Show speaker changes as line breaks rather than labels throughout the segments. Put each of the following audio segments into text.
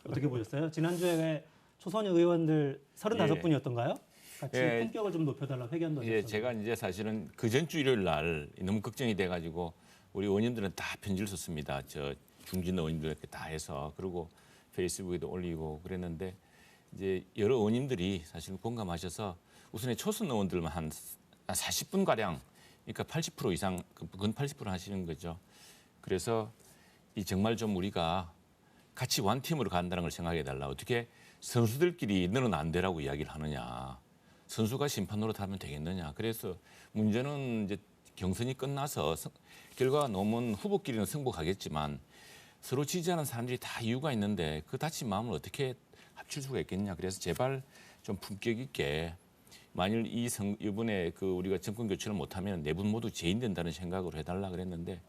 어떻게 보셨어요? 지난주에 초선 의원들 35분이었던가요? 같이
예.
품격을 좀 높여달라 회견도 하셨어요.
예, 제가 이제 사실은 그 전주 일요일 날 너무 걱정이 돼가지고 우리 의원님들은 다 편지를 썼습니다. 저 중진 의원님들께 다 해서 그리고 페이스북에도 올리고 그랬는데 이제 여러 의원님들이 사실 공감하셔서 우선에 초선 의원들만 한 40분 가량, 그러니까 80% 이상, 근 80% 하시는 거죠. 그래서 이 정말 좀 우리가 같이 원팀으로 간다는 걸 생각해 달라. 어떻게 선수들끼리 너는 안 되라고 이야기를 하느냐. 선수가 심판 노릇하면 되겠느냐. 그래서 문제는 이제 경선이 끝나서 결과가 나오면 후보끼리는 승복하겠지만 서로 지지하는 사람들이 다 이유가 있는데 그 다친 마음을 어떻게 합칠 수가 있겠냐. 그래서 제발 좀 품격 있게 만일 이번에 그 우리가 정권 교체를 못하면 네 분 모두 재인된다는 생각으로 해달라 그랬는데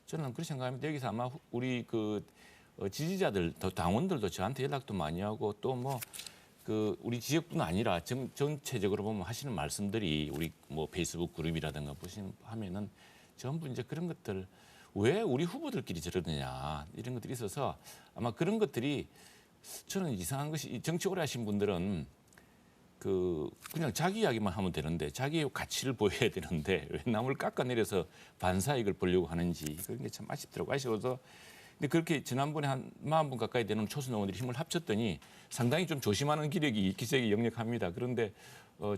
저는 그렇게 생각합니다. 여기서 아마 우리 그 지지자들, 당원들도 저한테 연락도 많이 하고 또 뭐 그 우리 지역뿐 아니라 전체적으로 보면 하시는 말씀들이 우리 뭐 페이스북 그룹이라든가 하면은 전부 이제 그런 것들 왜 우리 후보들끼리 저러느냐 이런 것들이 있어서 아마 그런 것들이 저는 이상한 것이 정치 오래 하신 분들은 그냥 자기 이야기만 하면 되는데 자기의 가치를 보여야 되는데 왜 남을 깎아내려서 반사이익을 보려고 하는지 그런 게 참 아쉽더라고요. 아쉬워서 근데 그렇게 지난번에 한 40분 가까이 되는 초선 의원들이 힘을 합쳤더니 상당히 좀 조심하는 기색이 역력합니다. 그런데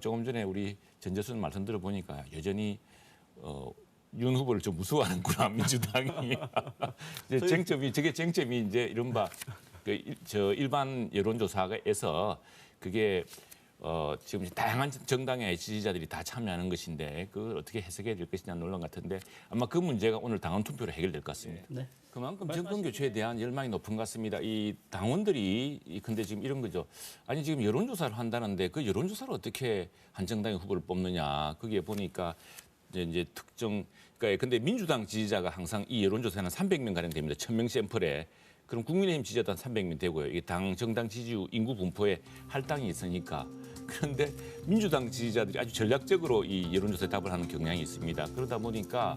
조금 전에 우리 전재순 말씀 들어보니까 여전히 윤 후보를 좀 무서워하는구나 민주당이. 이제 쟁점이 이제 이른바 저 일반 여론조사에서 그게 지금 다양한 정당의 지지자들이 다 참여하는 것인데 그걸 어떻게 해석해야 될 것이냐 논란 같은데 아마 그 문제가 오늘 당원 투표로 해결될 것 같습니다.
네.
그만큼 정권 교체에 대한 열망이 높은 것 같습니다. 이 당원들이 근데 지금 이런 거죠. 아니 지금 여론조사를 한다는데 그 여론조사를 어떻게 한 정당의 후보를 뽑느냐. 그게 보니까 이제 특정 그러니까 근데 민주당 지지자가 항상 이 여론조사는 300명 가량 됩니다. 1000명 샘플에. 그럼 국민의힘 지지자도 한 300명 되고요. 이게 정당 지지율 인구 분포에 할당이 있으니까. 그런데 민주당 지지자들이 아주 전략적으로 이 여론조사에 답을 하는 경향이 있습니다. 그러다 보니까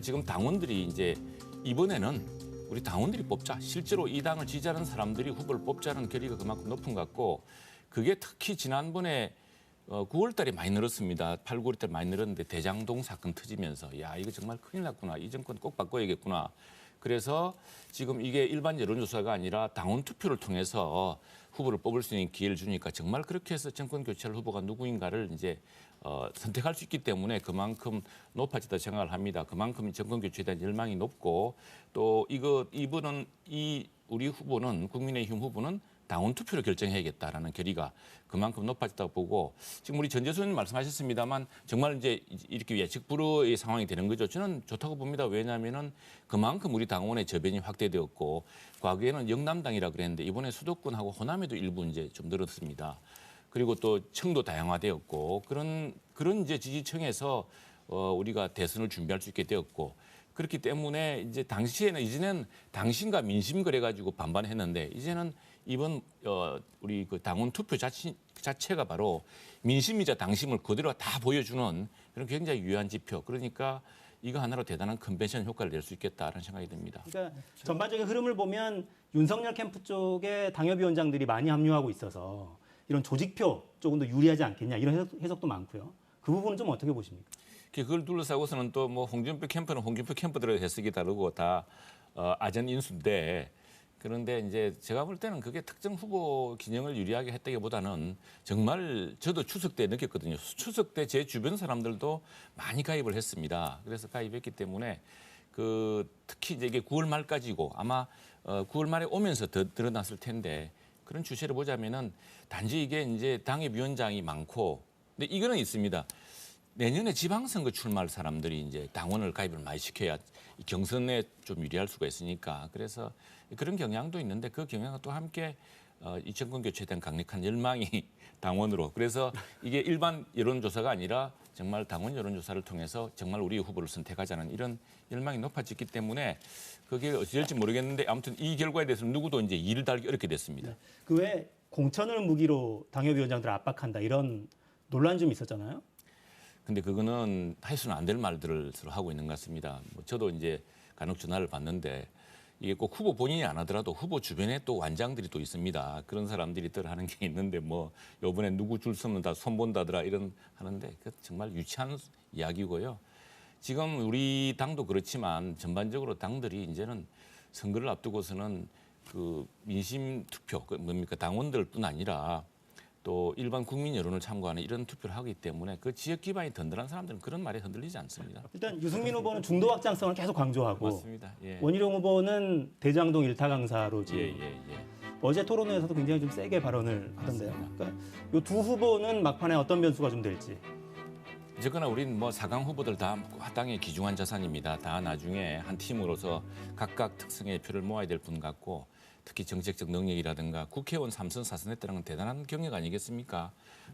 지금 당원들이 이제 이번에는 우리 당원들이 뽑자. 실제로 이 당을 지지하는 사람들이 후보를 뽑자는 결의가 그만큼 높은 것 같고 그게 특히 지난번에 9월 달에 많이 늘었습니다. 8, 9월 달에 많이 늘었는데 대장동 사건 터지면서 야 이거 정말 큰일 났구나. 이 정권 꼭 바꿔야겠구나. 그래서 지금 이게 일반 여론조사가 아니라 당원 투표를 통해서 후보를 뽑을 수 있는 기회를 주니까 정말 그렇게 해서 정권 교체할 후보가 누구인가를 이제 선택할 수 있기 때문에 그만큼 높아졌다 생각을 합니다. 그만큼 정권 교체에 대한 열망이 높고 또 이분은 우리 후보는 국민의힘 후보는 당원 투표로 결정해야겠다라는 결의가 그만큼 높아졌다고 보고 지금 우리 전재수 의원님 말씀하셨습니다만 정말 이제 이렇게 예측 불허의 상황이 되는 거죠. 저는 좋다고 봅니다. 왜냐하면은 그만큼 우리 당원의 저변이 확대되었고 과거에는 영남당이라 그랬는데 이번에 수도권하고 호남에도 일부 이제 좀 늘었습니다. 그리고 또 청도 다양화되었고 그런 이제 지지층에서 우리가 대선을 준비할 수 있게 되었고 그렇기 때문에 이제 이제는 당신과 민심 그래가지고 반반했는데 이제는 이번 우리 그 당원 투표 자체가 바로 민심이자 당심을 그대로 다 보여주는 그런 굉장히 유효한 지표. 그러니까 이거 하나로 대단한 컨벤션 효과를 낼 수 있겠다라는 생각이 듭니다.
그러니까 전반적인 흐름을 보면 윤석열 캠프 쪽에 당협위원장들이 많이 합류하고 있어서 이런 조직표 조금 더 유리하지 않겠냐 이런 해석도 많고요. 그 부분은 좀 어떻게 보십니까?
그걸 둘러싸고서는 또 뭐 홍준표 캠프는 홍준표 캠프들의 해석이 다르고 다 아전 인수인데 그런데 이제 제가 볼 때는 그게 특정 후보 기능을 유리하게 했다기보다는 정말 저도 추석 때 느꼈거든요. 추석 때 제 주변 사람들도 많이 가입을 했습니다. 그래서 가입했기 때문에 특히 이제 이게 9월 말까지고 아마 9월 말에 오면서 더 드러났을 텐데 그런 추세를 보자면은 단지 이게 이제 당협위원장이 많고 근데 이거는 있습니다. 내년에 지방선거 출마할 사람들이 이제 당원을 가입을 많이 시켜야 경선에 좀 유리할 수가 있으니까 그래서 그런 경향도 있는데 그 경향과 또 함께 이 정권 교체에 대한 강력한 열망이 당원으로 그래서 이게 일반 여론조사가 아니라 정말 당원 여론조사를 통해서 정말 우리 후보를 선택하자는 이런 열망이 높아졌기 때문에 그게 어찌 될지 모르겠는데 아무튼 이 결과에 대해서는 누구도 이제 이를 달기 어렵게 됐습니다.
네. 그 외에 공천을 무기로 당협위원장들을 압박한다 이런 논란이 좀 있었잖아요.
근데 그거는 해서는 안 될 말들을 서로 하고 있는 것 같습니다. 뭐 저도 이제 간혹 전화를 받는데 이게 꼭 후보 본인이 안 하더라도 후보 주변에 또 완장들이 또 있습니다. 그런 사람들이 늘 하는 게 있는데 뭐 요번에 누구 줄 서면 다 손본다더라 이런 하는데 그 정말 유치한 이야기고요. 지금 우리 당도 그렇지만 전반적으로 당들이 이제는 선거를 앞두고서는 그 민심 투표, 그 뭡니까 당원들뿐 아니라 또 일반 국민 여론을 참고하는 이런 투표를 하기 때문에 그 지역 기반이 든든한 사람들은 그런 말에 흔들리지 않습니다.
일단 유승민 후보는 중도 확장성을 계속 강조하고
맞습니다. 예.
원희룡 후보는 대장동 일타 강사로 지금
예.
어제 토론회에서도 굉장히 좀 세게 발언을 하던데요. 그러니까 이 두 후보는 막판에 어떤 변수가 좀 될지.
어쨌거나 우린 뭐 4강 후보들 다 당의 귀중한 자산입니다. 다 나중에 한 팀으로서 각각 특성의 표를 모아야 될 분 같고 특히 정책적 능력이라든가 국회의원 3선 4선했다는 건 대단한 경력 아니겠습니까?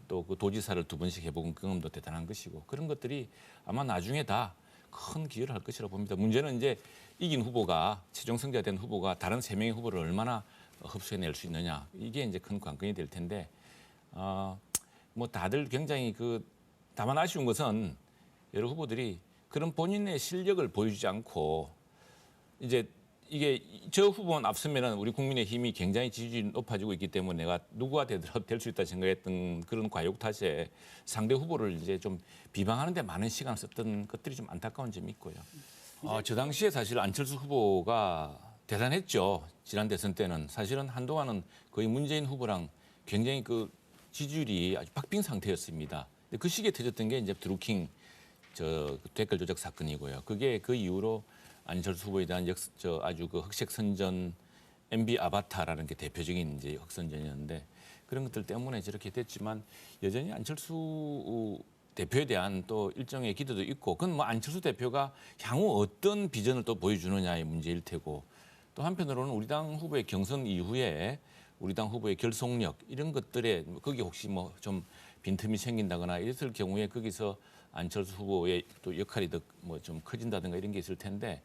또 그 도지사를 2번씩 해본 경험도 대단한 것이고 그런 것들이 아마 나중에 다 큰 기여를 할 것이라고 봅니다. 문제는 이제 이긴 후보가 최종 승자된 후보가 다른 3명의 후보를 얼마나 흡수해낼 수 있느냐 이게 이제 큰 관건이 될 텐데 뭐 다들 굉장히 다만 아쉬운 것은 여러 후보들이 그런 본인의 실력을 보여주지 않고 이제 이게 저 후보만 앞서면은 우리 국민의 힘이 굉장히 지지율이 높아지고 있기 때문에 내가 누구가 되더라도 될 수 있다 생각했던 그런 과욕 탓에 상대 후보를 이제 좀 비방하는 데 많은 시간을 썼던 것들이 좀 안타까운 점이 있고요. 저 당시에 사실 안철수 후보가 대단했죠. 지난 대선 때는 사실은 한동안은 거의 문재인 후보랑 굉장히 그 지지율이 아주 박빙 상태였습니다. 근데 그 시기에 터졌던 게 이제 드루킹 댓글 조작 사건이고요. 그게 그 이후로 안철수 후보에 대한 아주 그 흑색 선전 MB 아바타라는 게 대표적인 이제 흑선전이었는데 그런 것들 때문에 저렇게 됐지만 여전히 안철수 대표에 대한 또 일정의 기대도 있고 그건 뭐 안철수 대표가 향후 어떤 비전을 또 보여주느냐의 문제일 테고 또 한편으로는 우리 당 후보의 경선 이후에 우리 당 후보의 결속력 이런 것들에 거기 혹시 뭐 좀 빈틈이 생긴다거나 이랬을 경우에 거기서 안철수 후보의 또 역할이 더 뭐 좀 커진다든가 이런 게 있을 텐데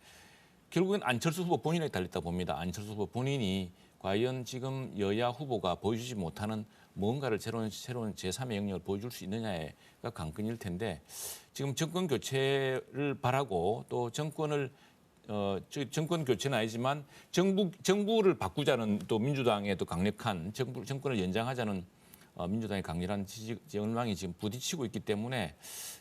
결국엔 안철수 후보 본인에 달렸다 봅니다. 안철수 후보 본인이 과연 지금 여야 후보가 보여주지 못하는 뭔가를 새로운 제3의 영역을 보여줄 수 있느냐가 관건일 텐데 지금 정권 교체를 바라고 또 정권 교체는 아니지만 정부를 바꾸자는 또 민주당의 또 강력한 정권을 연장하자는 민주당의 강렬한 지지 열망이 지금 부딪히고 있기 때문에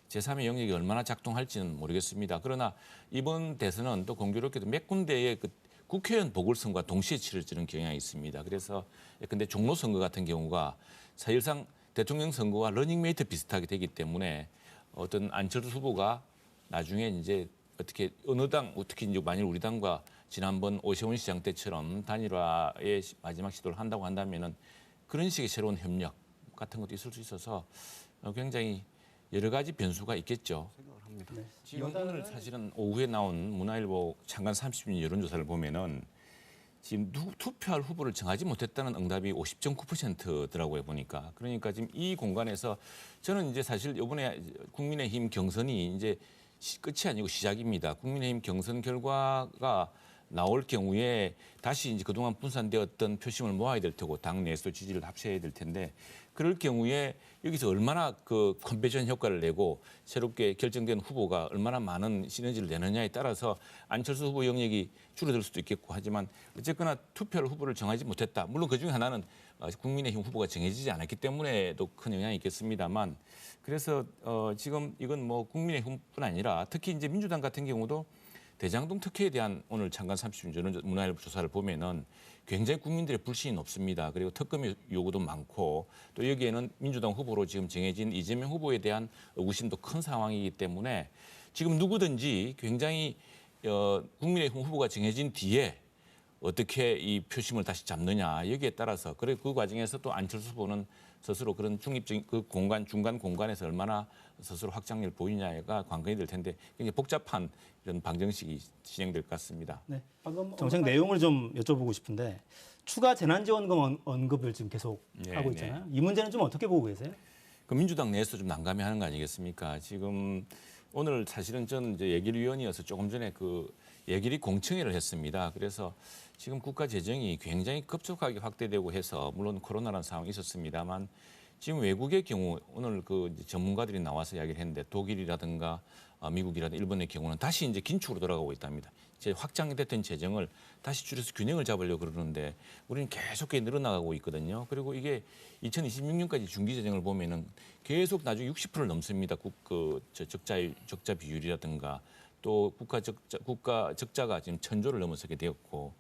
제3의 영역이 얼마나 작동할지는 모르겠습니다. 그러나 이번 대선은 또 공교롭게도 몇 군데의 그 국회의원 보궐선거가 동시에 치러지는 경향이 있습니다. 그래서 근데 종로 선거 같은 경우가 사실상 대통령 선거와 러닝메이트 비슷하게 되기 때문에 어떤 안철수 후보가 나중에 이제 어떻게 어느 당 특히 이제 만일 우리 당과 지난번 오세훈 시장 때처럼 단일화의 마지막 시도를 한다고 한다면은 그런 식의 새로운 협력 같은 것도 있을 수 있어서 굉장히 여러 가지 변수가 있겠죠.
생각을 합니다.
네.
지금 오늘 사실은 오후에 나온 문화일보 창간 30분 여론조사를 보면은 지금 투표할 후보를 정하지 못했다는 응답이 50.9%더라고요 보니까. 그러니까 지금 이 공간에서 저는 이제 사실 이번에 국민의힘 경선이 이제 끝이 아니고 시작입니다. 국민의힘 경선 결과가 나올 경우에 다시 이제 그동안 분산되었던 표심을 모아야 될 테고 당 내에서 지지를 합쳐야 될 텐데 그럴 경우에 여기서 얼마나 그 컨벤션 효과를 내고 새롭게 결정된 후보가 얼마나 많은 시너지를 내느냐에 따라서 안철수 후보 영역이 줄어들 수도 있겠고 하지만 어쨌거나 투표할 후보를 정하지 못했다. 물론 그중에 하나는 국민의힘 후보가 정해지지 않았기 때문에도 큰 영향이 있겠습니다만 그래서 지금 이건 뭐 국민의힘뿐 아니라 특히 이제 민주당 같은 경우도 대장동 특혜에 대한 오늘 창간 30분 문화일보 조사를 보면은 굉장히 국민들의 불신이 높습니다. 그리고 특검의 요구도 많고 또 여기에는 민주당 후보로 지금 정해진 이재명 후보에 대한 의구심도 큰 상황이기 때문에 지금 누구든지 굉장히 국민의힘 후보가 정해진 뒤에 어떻게 이 표심을 다시 잡느냐 여기에 따라서 그래 그 과정에서 또 안철수 후보는 스스로 그런 중립적인 그 공간 중간 공간에서 얼마나 스스로 확장력을 보이냐가 관건이 될 텐데 굉장히 복잡한 이런 방정식이 진행될 것 같습니다.
네. 방금 정책 내용을 좀 여쭤보고 싶은데 추가 재난지원금 언급을 지금 계속 하고 있잖아요. 이 문제는 좀 어떻게 보고 계세요?
그 민주당 내에서 좀 난감해하는 거 아니겠습니까? 지금 오늘 사실은 저는 이제 예결위원이어서 조금 전에 그 예결위 공청회를 했습니다. 그래서 지금 국가 재정이 굉장히 급속하게 확대되고 해서 물론 코로나라는 상황이 있었습니다만 지금 외국의 경우 오늘 그 이제 전문가들이 나와서 이야기를 했는데 독일이라든가 미국이라든가 일본의 경우는 다시 이제 긴축으로 돌아가고 있답니다. 확장됐던 재정을 다시 줄여서 균형을 잡으려고 그러는데 우리는 계속 늘어나가고 있거든요. 그리고 이게 2026년까지 중기 재정을 보면은 계속 나중에 60%를 넘습니다. 적자 비율이라든가 또 국가 적자가 지금 1,000조를 넘어서게 되었고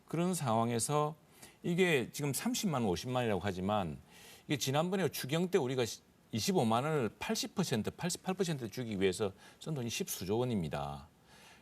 그런 상황에서 이게 지금 30만 원, 50만이라고 하지만 이게 지난번에 추경 때 우리가 25만 원을 80%, 88% 주기 위해서 쓴 돈이 10수조 원입니다.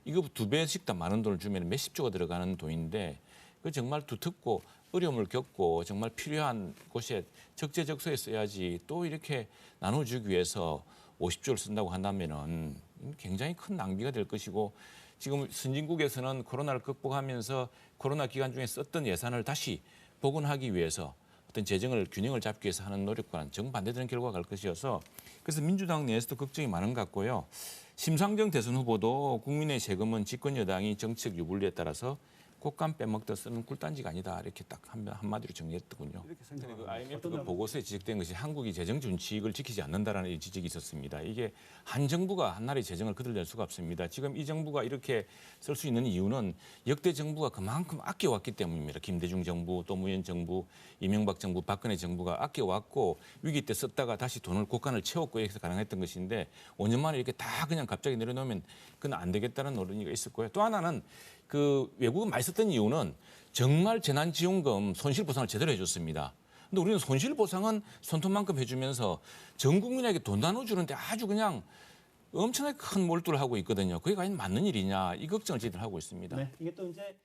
이거 2배씩 더 많은 돈을 주면 몇십 조가 들어가는 돈인데 그 정말 두텁고 어려움을 겪고 정말 필요한 곳에 적재적소에 써야지 또 이렇게 나눠주기 위해서 50조를 쓴다고 한다면은 굉장히 큰 낭비가 될 것이고 지금 선진국에서는 코로나를 극복하면서 코로나 기간 중에 썼던 예산을 다시 복원하기 위해서 어떤 재정을 균형을 잡기 위해서 하는 노력과는 정반대되는 결과가 갈 것이어서 그래서 민주당 내에서도 걱정이 많은 것 같고요. 심상정 대선 후보도 국민의 세금은 집권 여당이 정책 유불리에 따라서 곶감 빼먹다 쓰는 꿀단지가 아니다 이렇게 딱 한마디로 정리했더군요. 그 IMF 그 보고서에 지적된 것이 한국이 재정 준칙을 지키지 않는다라는 지적이 있었습니다. 이게 한 정부가 한 나라의 재정을 그들낼 수가 없습니다. 지금 이 정부가 이렇게 쓸 수 있는 이유는 역대 정부가 그만큼 아껴왔기 때문입니다. 김대중 정부, 노무현 정부, 이명박 정부, 박근혜 정부가 아껴왔고 위기 때 썼다가 다시 돈을 곳간을 채웠고 이렇게 해서 가능했던 것인데 5년 만에 이렇게 다 그냥 갑자기 내려놓으면 그건 안 되겠다는 논의가 있었고요. 또 하나는 그 외국은 많이 썼던 이유는 정말 재난지원금 손실보상을 제대로 해줬습니다. 근데 우리는 손실보상은 손톱만큼 해주면서 전 국민에게 돈 나눠주는데 아주 그냥 엄청나게 큰 몰두를 하고 있거든요. 그게 과연 맞는 일이냐 이 걱정을 저희들 하고 있습니다.
네, 이게 또 이제